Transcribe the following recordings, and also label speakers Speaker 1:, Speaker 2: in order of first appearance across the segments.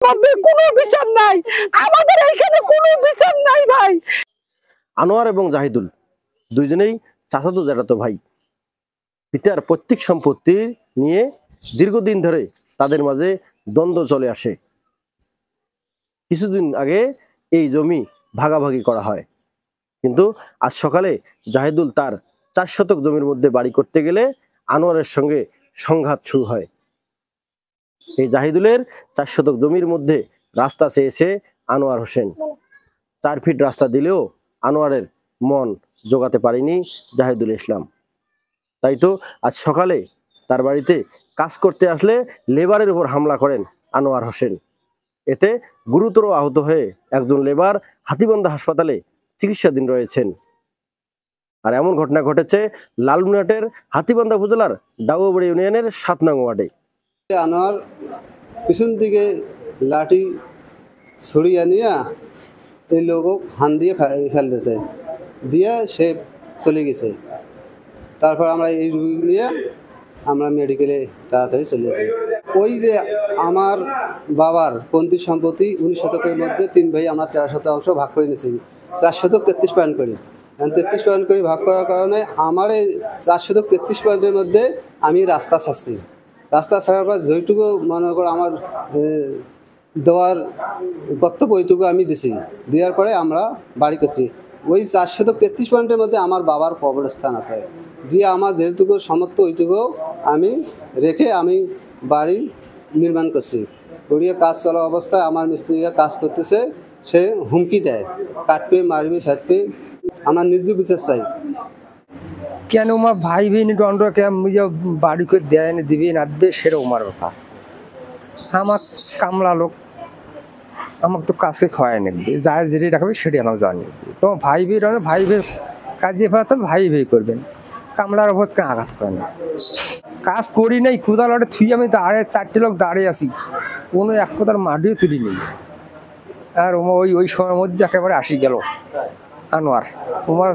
Speaker 1: মধ্যে কোনো বিচার নাই, আমাদের এইখানে কোনো বিচার নাই ভাই।
Speaker 2: আনোয়ার এবং জাহিদুল দুইজনেই চাচাতো জ্যাঠাতো ভাই। পিতার পৈতৃক সম্পত্তি নিয়ে দীর্ঘদিন ধরে তাদের মাঝে দ্বন্দ্ব চলে আসে। কিছুদিন আগে এই জমি ভাগাভাগি করা হয়, কিন্তু আজ সকালে জাহিদুল তার 4 শতক জমির মধ্যে বাড়ি করতে গেলে আনোয়ারের সঙ্গে সংঘাত শুরু হয়। এই জাহিদুলের 4 শতক জমির মধ্যে রাস্তা চেয়েছে আনোয়ার হোসেন। 4 ফিট রাস্তা দিলেও আনোয়ারের মন জোগাতে পারেনি জাহিদুল ইসলাম। তাই তো আজ সকালে তার বাড়িতে কাজ করতে আসলে লেবারের উপর হামলা করেন আনোয়ার হোসেন। এতে গুরুতর আহত হয়ে একজন লেবার হাতীবান্ধা হাসপাতালে চিকিৎসাধীন রয়েছেন। আর এমন ঘটনা ঘটেছে লালমনিরহাটের হাতীবান্ধা উপজেলার ডাউবাড়ি ইউনিয়নের 7 নং ওয়ার্ডে।
Speaker 3: আনোয়ার পিছন দিকে লাঠি ছড়িয়ে নিয়ে এই লোক হান দিয়ে ফেলতেছে, দিয়ে সে চলে গেছে। তারপর আমরা এই রুগী নিয়ে আমরা মেডিকেলে তাড়াতাড়ি চলে আসি। ওই যে আমার বাবার পৈতৃক সম্পত্তি 19 শতকের মধ্যে 3 ভাই আমরা 13 শতাংশ ভাগ করে নিয়েছি। 4 শতক 33 পয়েন্ট করি, 33 পয়েন্ট করে ভাগ করার কারণে আমার এই 4 শতক 33 পয়েন্টের মধ্যে আমি রাস্তা ছাড়ছি। রাস্তা ছাড়ার পর যেটুকু মনে করো আমার দেওয়ার কর্তব্য ওইটুকু আমি দিছি, দেওয়ার পরে আমরা বাড়ি করছি। ওই 4 শতক 33 পয়েন্টের মধ্যে আমার বাবার কবরস্থান আছে, দিয়ে আমার যেটুকু সামর্থ্য ওইটুকু আমি রেখে আমি বাড়ি নির্মাণ করছি। করিয়ে কাজ চলা অবস্থায় আমার মিস্ত্রিরা কাজ করতেছে, সে হুমকি দেয়, কাটবে, মারবে, ছাড়বে। আমার নিজ বিচার চাই।
Speaker 4: কেন আমার ভাই বোন দণ্ড বাড়ি করে দেয় না, দিবে না দেবে, সেটা আমার ব্যাপার। আমার কামলা লোক, আমাকে তো কাজকে খাওয়াই নেবে, যার যেটি রাখবে সেটি আমাকে জানি। তোমার ভাই বোন ভাই ভাই কাজে তো ভাই ভাই করবেন, কামলার ওপর কেন আঘাত করে না। কাজ করি নাই, কোদাল লড়ে থুই আমি দাঁড়িয়ে 4টে লোক দাঁড়িয়ে আছি, কোনো এক কোদাল মাটিও তুলি নেই। আর ওই সময়ের মধ্যে একেবারে আসি গেল আনোয়ার, তোমার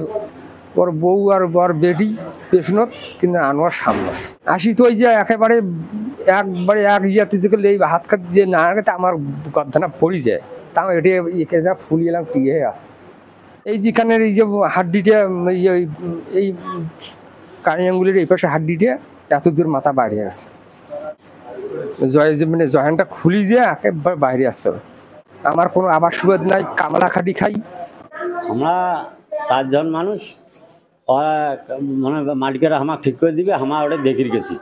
Speaker 4: ওর বউ আর ওর বেটি পেছনত, কিন্তু আনোয়ার সামনে আসি। তো ওই যে একেবারে এক জাতি থেকে এই হাত খাত দিয়ে না রাখতে আমার গর্দানা পড়ি যায়, তাও এটি একে যা ফুলিয়ে এলাম টিয়ে আছে। এই যেখানের এই যে হাড্ডিটা, এই কানি আঙ্গুলের এই পাশে হাড্ডিটা এত দূর মাথা বাইরে আছে, মানে জয়েন্টটা খুলি যে একেবারে বাইরে আসছে। আমার কোনো আবার সুবাদ নাই, কামলা খাটি খাই।
Speaker 5: আমরা 4 জন মানুষ, মানে মাটিকে আমার ঠিক করে দিবে, আমার ওটা দেখির গেছি।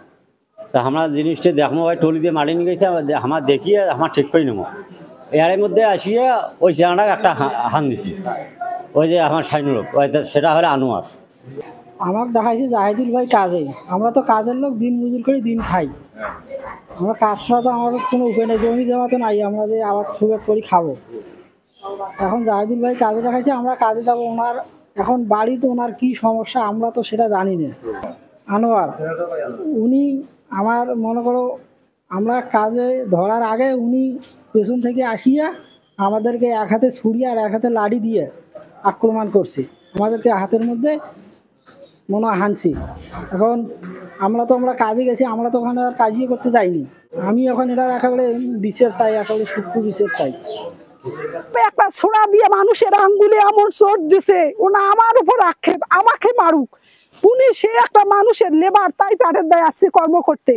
Speaker 5: তা আমরা জিনিসটা দেখবো, ভাই টলি দিয়ে মাটি নিয়ে গেছে, আমার দেখিয়ে আমার ঠিক করে নেবো। এর মধ্যে আসিয়ে ওই চেনাটাকে একটা হান দিছি, ওই যে আমার সাইনুর লোক, সেটা হলে আনোয়ার।
Speaker 6: আমার দেখাইছে জাহিদুল ভাই কাজে, আমরা তো কাজের লোক, দিন মজুর করে দিন খাই। আমরা কাজ ছাড়া তো আমার কোনো উপায় নেই, জমি জমা তো নাই, আমরা যে আবার সুযোগ করি খাবো। এখন জাহিদুল ভাই কাজে দেখাইছে, আমরা কাজে যাবো। ওনার এখন বাড়িতে ওনার কি সমস্যা আমরা তো সেটা জানি না। আনোয়ার উনি আমার মনে করো আমরা কাজে ধরার আগে উনি পেছন থেকে আসিয়া আমাদেরকে এক হাতে ছুরি আর এক হাতে লাঠি দিয়ে আক্রমণ করছে, আমাদেরকে হাতের মধ্যে মনে হানছি। এখন আমরা কাজে গেছি, আমরা তো ওখানে আর কাজই করতে যাইনি। আমি এখন এটা একেবারে বিচার চাই, একেবারে সূক্ষ্ম বিচার চাই।
Speaker 1: একটা ছোড়া দিয়ে মানুষের আঙ্গুলে এমন চোট দিছে, ওনা আমার উপর আক্ষেপ, আমাকে মারুক। উনি সে একটা মানুষের লেবার, তাই পেটের দায় আসছে কর্ম করতে,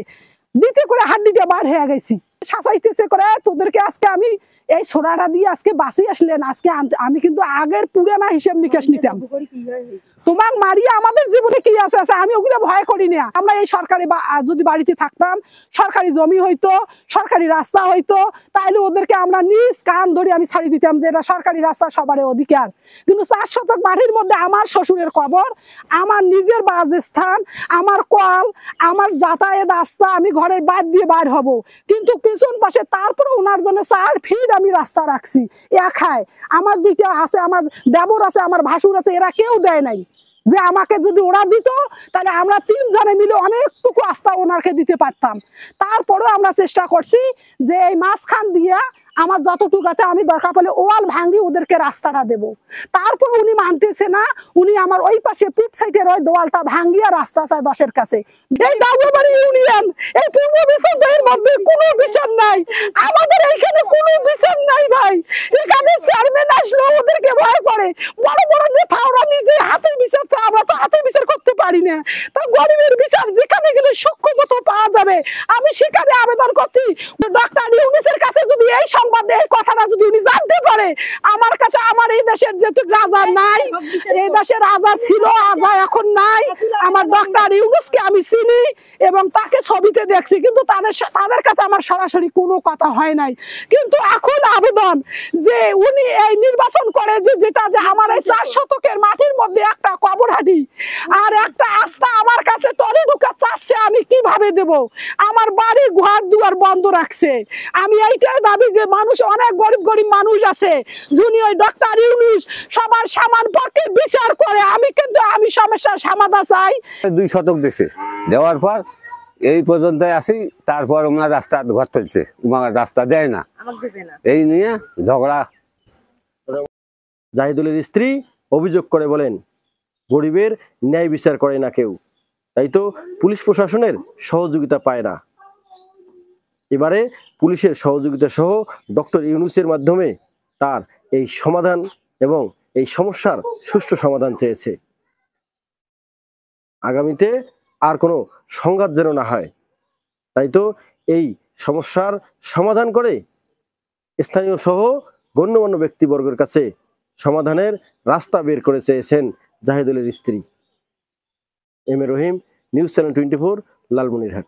Speaker 1: দিতে করে হাড্ডিটা বার হয়ে গেছি। শাসাইতেছে করে তোদেরকে আজকে আমি এই ছোড়াটা দিয়ে আজকে বাঁচি আসলেন, আজকে আমি কিন্তু আগের পুরানা হিসেব নিকেশ নিতাম। তোমার মারিয়া আমাদের জীবনে কি আছে আমি ওগুলো ভয় করি না। আমরা এই সরকারি যদি বাড়িতে থাকতাম, সরকারি জমি হইতো, সরকারি রাস্তা হইতো, তাহলে ওদেরকে আমরা নিজ কান ধরে আমি ছাড়ি দিতাম যে এটা সরকারি রাস্তা, সবার অধিকার। কিন্তু 4 শতক মাটির মধ্যে আমার শ্বশুরের কবর, আমার নিজের বাসস্থান, আমার কল, আমার যাতায়াত রাস্তা, আমি ঘরের বাদ দিয়ে বাইর হব, কিন্তু পিছন পাশে তারপরে ওনার জন্য 4 ফিট আমি রাস্তা রাখছি। একাই আমার 2টা আছে, আমার দেবর আছে, আমার ভাসুর আছে, এরা কেউ দেয় নাই। যে আমাকে যদি ওরা দিত তাহলে আমরা 3 জনে মিলে অনেকটুকু আস্থা ওনারকে দিতে পারতাম। তারপরেও আমরা চেষ্টা করছি যে এই মাঝখান দিয়া আমার যতটুকু আছে আমি দরকার পড়লে ওয়াল ভাঙি ওদেরকে রাস্তাটা দেব। তারপর উনি মানতেছে না, উনি আমার ওই পাশে পূব সাইডের ওই দেওয়ালটা ভাঙিয়া রাস্তা চায় 10-এর কাছে। এই ডাউবাড়ি ইউনিয়ন, এই পূর্ব বিশ্বজয়ের মধ্যে কোনো বিচার নাই, আমাদের এইখানে কোনো গরিবের বিচার যেখানে গেলে সূক্ষ্ম মতো পাওয়া যাবে আমি সেখানে আবেদন করছি। ডক্টর ইউনূসের কাছে যদি এই সংবাদ এই কথাটা যদি উনি জানতে পারে, আমার কাছে আমার এই দেশের যেহেতু রাজা নাই, এই দেশের রাজা ছিল রাজা এখন নাই, আমার ডক্টর ইউনূসকে আমি চিনি এবং তাকে ছবিতে দেখছি, কিন্তু তাদের কাছে আমার সরাসরি কোনো কথা হয় নাই। কিন্তু এখন আবেদন যে উনি এই নির্বাচন করে যেটা যে আমার এই 4 শতকের মাটির মধ্যে একটা কবরহাটি আর একটা আস্থা আমার কাছে টলি ঢুকা চাচ্ছে, আমি কিভাবে দেব? আমার বাড়ি ঘর দুয়ার বন্ধ রাখছে। আমি এইটাই ভাবি যে মানুষ অনেক গরিব গরিব মানুষ আছে, যিনি ওই ডক্টর ইউনূস সবার সমান পক্ষে বিচার করে। আমি সমস্যার সমাধান চাই।
Speaker 7: 2 শতক দিছে, দেওয়ার পর এই পর্যন্ত আসি, তারপর ওনার রাস্তা ঘর তুলছে, ওনার রাস্তা দেয় না, এই নিয়ে ঝগড়া।
Speaker 2: জাহিদুলের স্ত্রী অভিযোগ করে বলেন, গরিবের ন্যায় বিচার করে না কেউ, তাই তো পুলিশ প্রশাসনের সহযোগিতা পায় না। এবারে পুলিশের সহযোগিতা সহ ডক্টর ইউনূসের মাধ্যমে তার এই সমাধান এবং এই সমস্যার সুষ্ঠু সমাধান চেয়েছে। আগামীতে আর কোনো সংঘাত যেন না হয়, তাই তো এই সমস্যার সমাধান করে স্থানীয় সহ গণ্যমান্য ব্যক্তিবর্গের কাছে সমাধানের রাস্তা বের করে চেয়েছেন জাহিদুলের স্ত্রী। M A Rahim, news channel 24, Lalmonirhat.